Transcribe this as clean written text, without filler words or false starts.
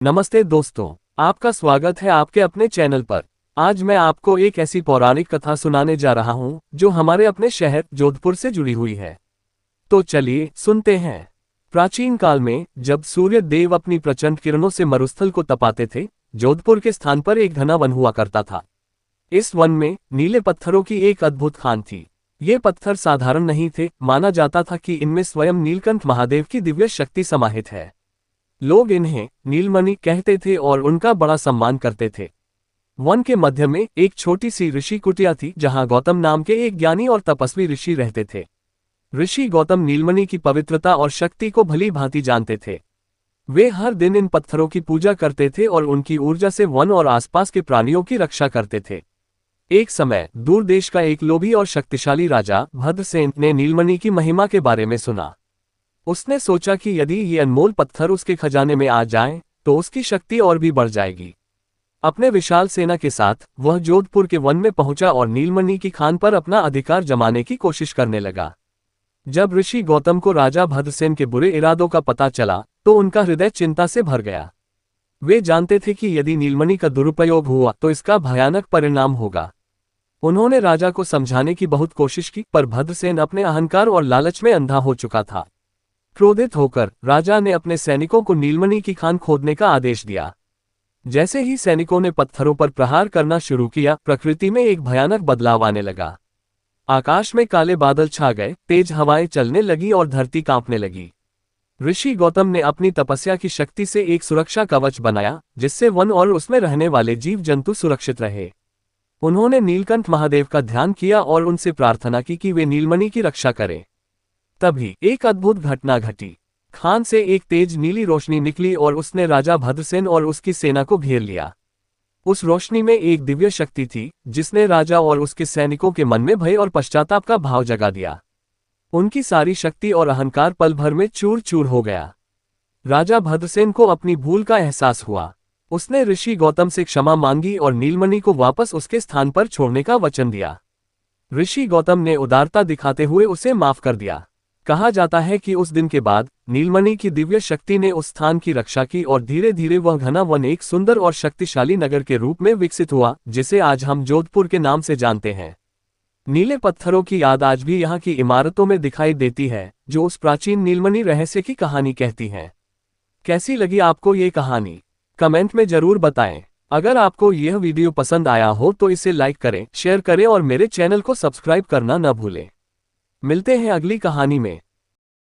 नमस्ते दोस्तों, आपका स्वागत है आपके अपने चैनल पर। आज मैं आपको एक ऐसी पौराणिक कथा सुनाने जा रहा हूं जो हमारे अपने शहर जोधपुर से जुड़ी हुई है। तो चलिए सुनते हैं। प्राचीन काल में जब सूर्य देव अपनी प्रचंड किरणों से मरुस्थल को तपाते थे, जोधपुर के स्थान पर एक घना वन हुआ करता था। इस वन में नीले पत्थरों की एक अद्भुत खान थी। ये पत्थर साधारण नहीं थे, माना जाता था कि इनमें स्वयं नीलकंठ महादेव की दिव्य शक्ति समाहित है। लोग इन्हें नीलमणि कहते थे और उनका बड़ा सम्मान करते थे। वन के मध्य में एक छोटी सी ऋषि कुटिया थी जहां गौतम नाम के एक ज्ञानी और तपस्वी ऋषि रहते थे। ऋषि गौतम नीलमणि की पवित्रता और शक्ति को भली भांति जानते थे। वे हर दिन इन पत्थरों की पूजा करते थे और उनकी ऊर्जा से वन और आसपास के प्राणियों की रक्षा करते थे। एक समय दूर देश का एक लोभी और शक्तिशाली राजा भद्रसेन ने नीलमणि की महिमा के बारे में सुना। उसने सोचा कि यदि ये अनमोल पत्थर उसके खजाने में आ जाएं, तो उसकी शक्ति और भी बढ़ जाएगी। अपने विशाल सेना के साथ वह जोधपुर के वन में पहुंचा और नीलमणि की खान पर अपना अधिकार जमाने की कोशिश करने लगा। जब ऋषि गौतम को राजा भद्रसेन के बुरे इरादों का पता चला, तो उनका हृदय चिंता से भर गया। वे जानते थे कि यदि नीलमणि का दुरुपयोग हुआ तो इसका भयानक परिणाम होगा। उन्होंने राजा को समझाने की बहुत कोशिश की, पर भद्रसेन अपने अहंकार और लालच में अंधा हो चुका था। क्रोधित होकर राजा ने अपने सैनिकों को नीलमणि की खान खोदने का आदेश दिया। जैसे ही सैनिकों ने पत्थरों पर प्रहार करना शुरू किया, प्रकृति में एक भयानक बदलाव आने लगा। आकाश में काले बादल छा गए, तेज हवाएं चलने लगी और धरती कांपने लगी। ऋषि गौतम ने अपनी तपस्या की शक्ति से एक सुरक्षा कवच बनाया, जिससे वन और उसमें रहने वाले जीव जंतु सुरक्षित रहे। उन्होंने नीलकंठ महादेव का ध्यान किया और उनसे प्रार्थना की कि वे नीलमणि की रक्षा करें। तभी एक अद्भुत घटना घटी। खान से एक तेज नीली रोशनी निकली और उसने राजा भद्रसेन और उसकी सेना को घेर लिया। उस रोशनी में एक दिव्य शक्ति थी, जिसने राजा और उसके सैनिकों के मन में भय और पश्चाताप का भाव जगा दिया। उनकी सारी शक्ति और अहंकार पल भर में चूर चूर हो गया। राजा भद्रसेन को अपनी भूल का एहसास हुआ। उसने ऋषि गौतम से क्षमा मांगी और नीलमणि को वापस उसके स्थान पर छोड़ने का वचन दिया। ऋषि गौतम ने उदारता दिखाते हुए उसे माफ कर दिया। कहा जाता है कि उस दिन के बाद नीलमणि की दिव्य शक्ति ने उस स्थान की रक्षा की और धीरे धीरे वह घना वन एक सुंदर और शक्तिशाली नगर के रूप में विकसित हुआ, जिसे आज हम जोधपुर के नाम से जानते हैं। नीले पत्थरों की याद आज भी यहाँ की इमारतों में दिखाई देती है, जो उस प्राचीन नीलमणि रहस्य की कहानी कहती हैं। कैसी लगी आपको ये कहानी? कमेंट में जरूर बताएं। अगर आपको यह वीडियो पसंद आया हो तो इसे लाइक करें, शेयर करें और मेरे चैनल को सब्सक्राइब करना न भूलें। मिलते हैं अगली कहानी में।